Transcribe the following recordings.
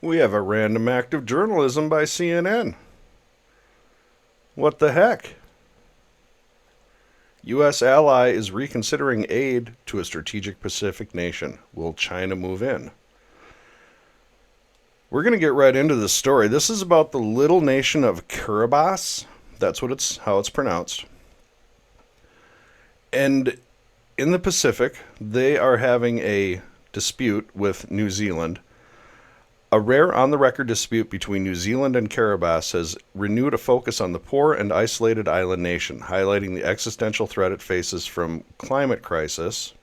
We have a random act of journalism by CNN. What the heck? U.S. ally is reconsidering aid to a strategic Pacific nation. Will China move in? We're going to get right into this story. This is about the little nation of Kiribati. That's how it's pronounced. And in the Pacific, they are having a dispute with New Zealand. A rare on-the-record dispute between New Zealand and Kiribati has renewed a focus on the poor and isolated island nation, highlighting the existential threat it faces from climate crisis,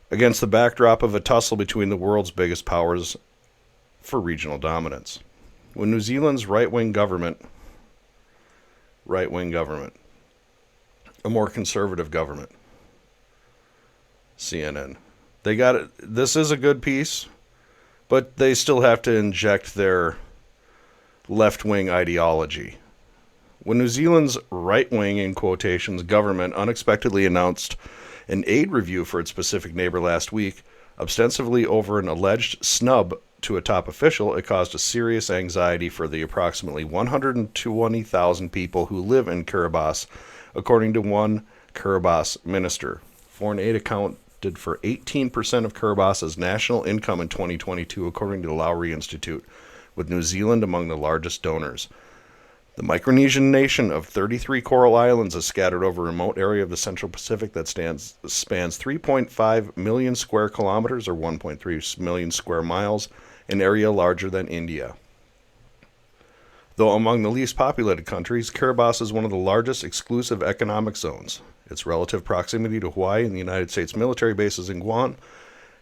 against the backdrop of a tussle between the world's biggest powers for regional dominance. When New Zealand's right-wing government, a more conservative government, CNN. They got it. This is a good piece, but they still have to inject their left-wing ideology. When New Zealand's right-wing, in quotations, government unexpectedly announced an aid review for its Pacific neighbor last week, ostensibly over an alleged snub to a top official, it caused a serious anxiety for the approximately 120,000 people who live in Kiribati, according to one Kiribati minister. Foreign aid accounted for 18% of Kiribati's national income in 2022, according to the Lowry Institute, with New Zealand among the largest donors. The Micronesian nation of 33 coral islands is scattered over a remote area of the Central Pacific that spans 3.5 million square kilometers, or 1.3 million square miles, an area larger than India. Though among the least populated countries, Kiribati is one of the largest exclusive economic zones. Its relative proximity to Hawaii and the United States military bases in Guam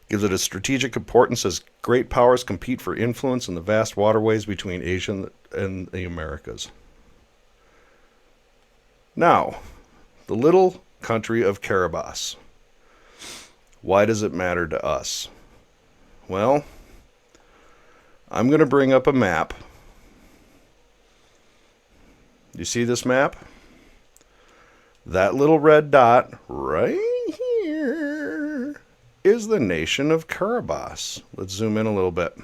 gives it a strategic importance as great powers compete for influence in the vast waterways between Asia and the Americas. Now, the little country of Kiribati. Why does it matter to us? Well, I'm going to bring up a map. You see this map? That little red dot right here is the nation of Kiribati. Let's zoom in a little bit.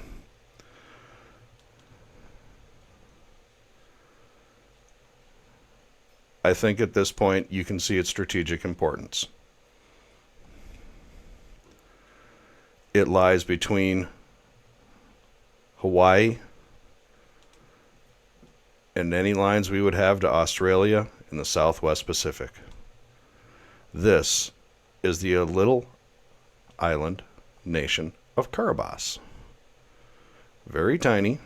I think at this point you can see its strategic importance. It lies between Hawaii and any lines we would have to Australia in the Southwest Pacific. This is the little island nation of Kiribati. Very tiny.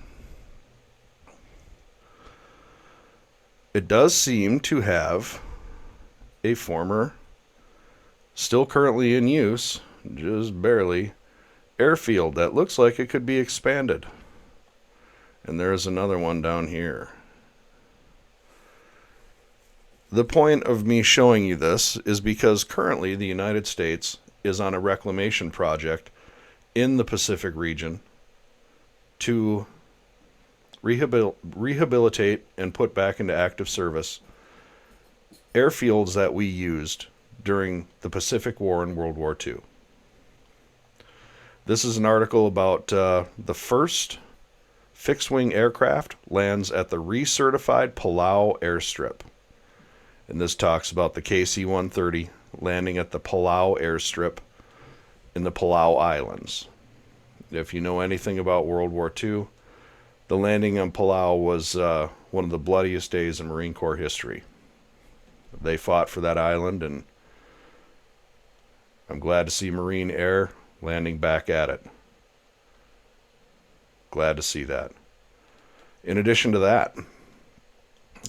It does seem to have a former, still currently in use, just barely, airfield that looks like it could be expanded. And there's another one down here. The point of me showing you this is because currently the United States is on a reclamation project in the Pacific region to rehabilitate and put back into active service airfields that we used during the Pacific War and World War II. This is an article about the first fixed-wing aircraft lands at the recertified Peleliu Airstrip. And this talks about the KC-130 landing at the Peleliu Airstrip in the Peleliu Islands. If you know anything about World War II, the landing on Peleliu was one of the bloodiest days in Marine Corps history. They fought for that island, and I'm glad to see Marine Air landing back at it. Glad to see that. In addition to that,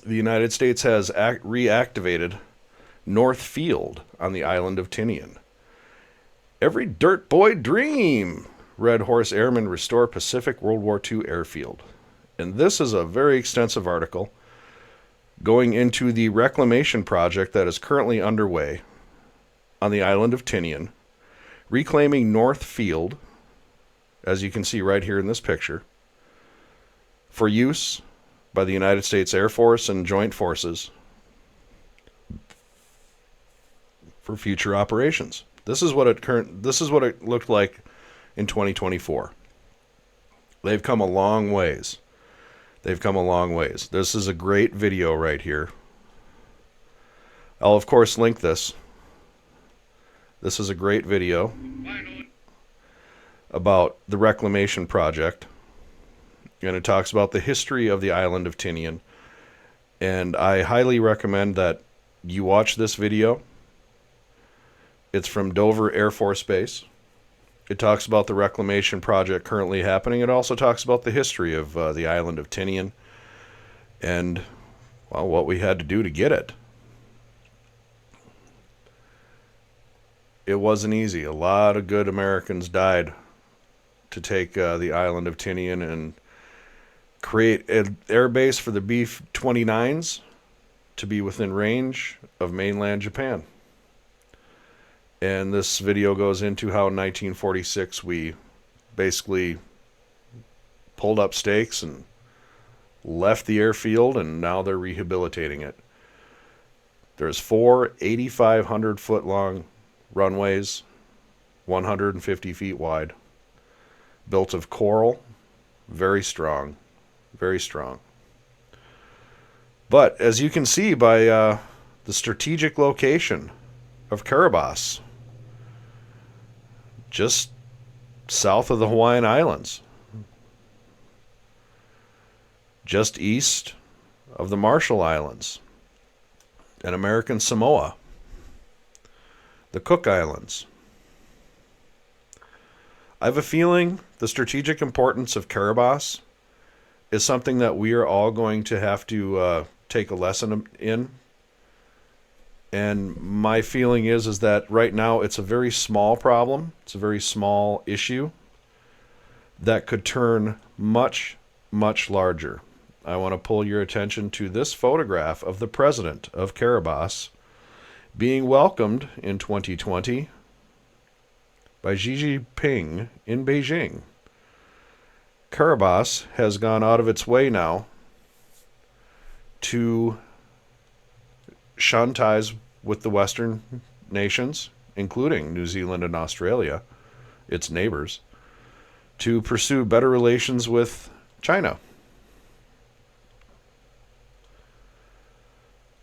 the United States has reactivated North Field on the island of Tinian. Every dirt boy dream. Red Horse Airmen restore Pacific World War II airfield. And this is a very extensive article going into the reclamation project that is currently underway on the island of Tinian, reclaiming North Field, as you can see right here in this picture, for use by the United States Air Force and Joint Forces for future operations. This is what it looked like in 2024. They've come a long ways. They've come a long ways. This is a great video right here. I'll, of course, link this. This is a great video about the reclamation project. And it talks about the history of the island of Tinian. And I highly recommend that you watch this video. It's from Dover Air Force Base. It talks about the reclamation project currently happening. It also talks about the history of the island of Tinian and, well, what we had to do to get it. It wasn't easy. A lot of good Americans died to take the island of Tinian and create an air base for the B-29s to be within range of mainland Japan. And this video goes into how in 1946 we basically pulled up stakes and left the airfield, and now they're rehabilitating it. There's 4 8,500-foot long runways, 150 feet wide, built of coral, very strong, very strong. But as you can see by the strategic location of Kiribati, just south of the Hawaiian Islands, just east of the Marshall Islands and American Samoa, the Cook Islands. I have a feeling the strategic importance of Kiribati is something that we are all going to have to take a lesson in. And my feeling is that right now it's a very small problem. It's a very small issue that could turn much, much larger. I want to pull your attention to this photograph of the president of Kiribati being welcomed in 2020 by Xi Jinping in Beijing. Kiribati has gone out of its way now to shun ties with the Western nations, including New Zealand and Australia, its neighbors, to pursue better relations with China.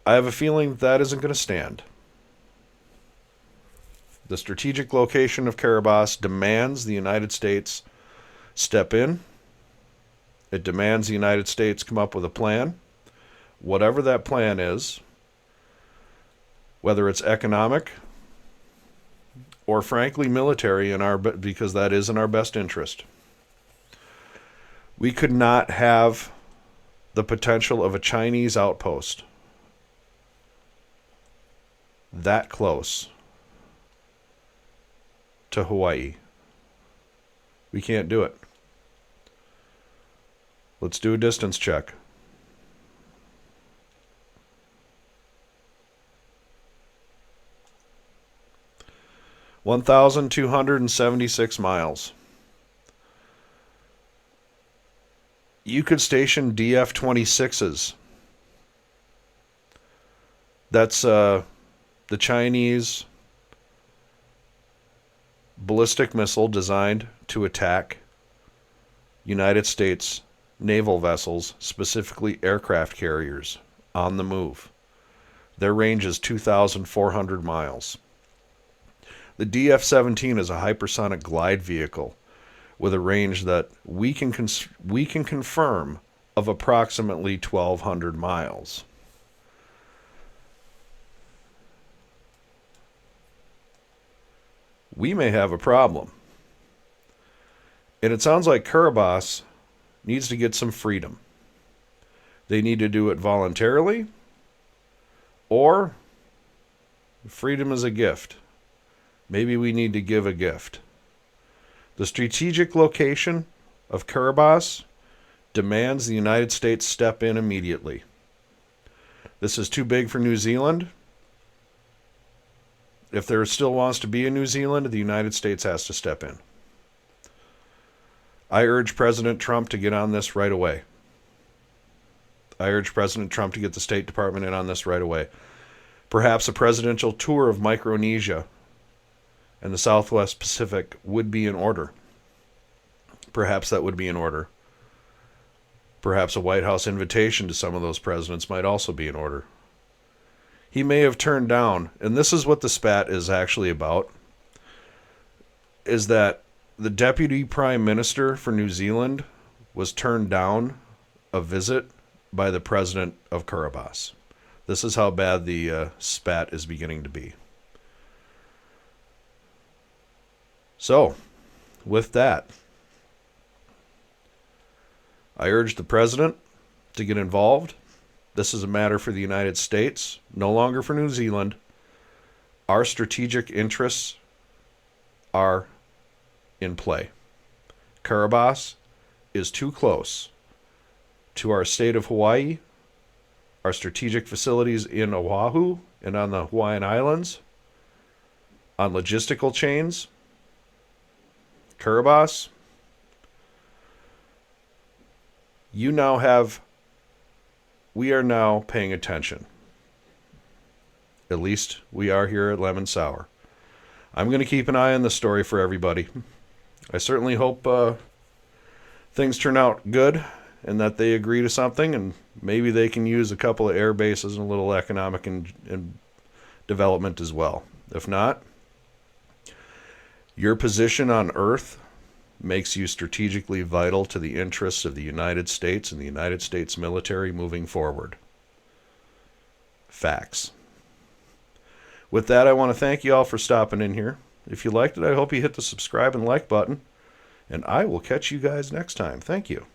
I have a feeling that isn't going to stand. The strategic location of Kiribati demands the United States step in. It demands the United States come up with a plan. Whatever that plan is, whether it's economic or frankly military, because that is in our best interest. We could not have the potential of a Chinese outpost that close to Hawaii. We can't do it. Let's do a distance check. (1,276 miles). You could station DF26s. That's the Chinese ballistic missile designed to attack United States naval vessels, specifically aircraft carriers, on the move. Their range is 2,400 miles. The DF17 is a hypersonic glide vehicle with a range that we can confirm of approximately 1,200 miles. We may have a problem. And it sounds like Kiribati needs to get some freedom. They need to do it voluntarily, or freedom is a gift. Maybe we need to give a gift. The strategic location of Kiribati demands the United States step in immediately. This is too big for New Zealand. If there still wants to be a New Zealand, the United States has to step in. I urge President Trump to get on this right away. I urge President Trump to get the State Department in on this right away. Perhaps a presidential tour of Micronesia and the Southwest Pacific would be in order. Perhaps that would be in order. Perhaps a White House invitation to some of those presidents might also be in order. He may have turned down, and this is what the spat is actually about, is that the Deputy Prime Minister for New Zealand was turned down a visit by the President of Kiribati. This is how bad the spat is beginning to be. So, with that, I urge the President to get involved. This is a matter for the United States, no longer for New Zealand. Our strategic interests are in play. Kiribati is too close to our state of Hawaii, our strategic facilities in Oahu and on the Hawaiian Islands, on logistical chains. Kiribati, we are now paying attention. At least we are here at Lemon Sour. I'm going to keep an eye on the story for everybody. I certainly hope things turn out good and that they agree to something, and maybe they can use a couple of air bases and a little economic and development as well. If not, your position on Earth makes you strategically vital to the interests of the United States and the United States military moving forward. Facts. With that, I want to thank you all for stopping in here. If you liked it, I hope you hit the subscribe and like button, and I will catch you guys next time. Thank you.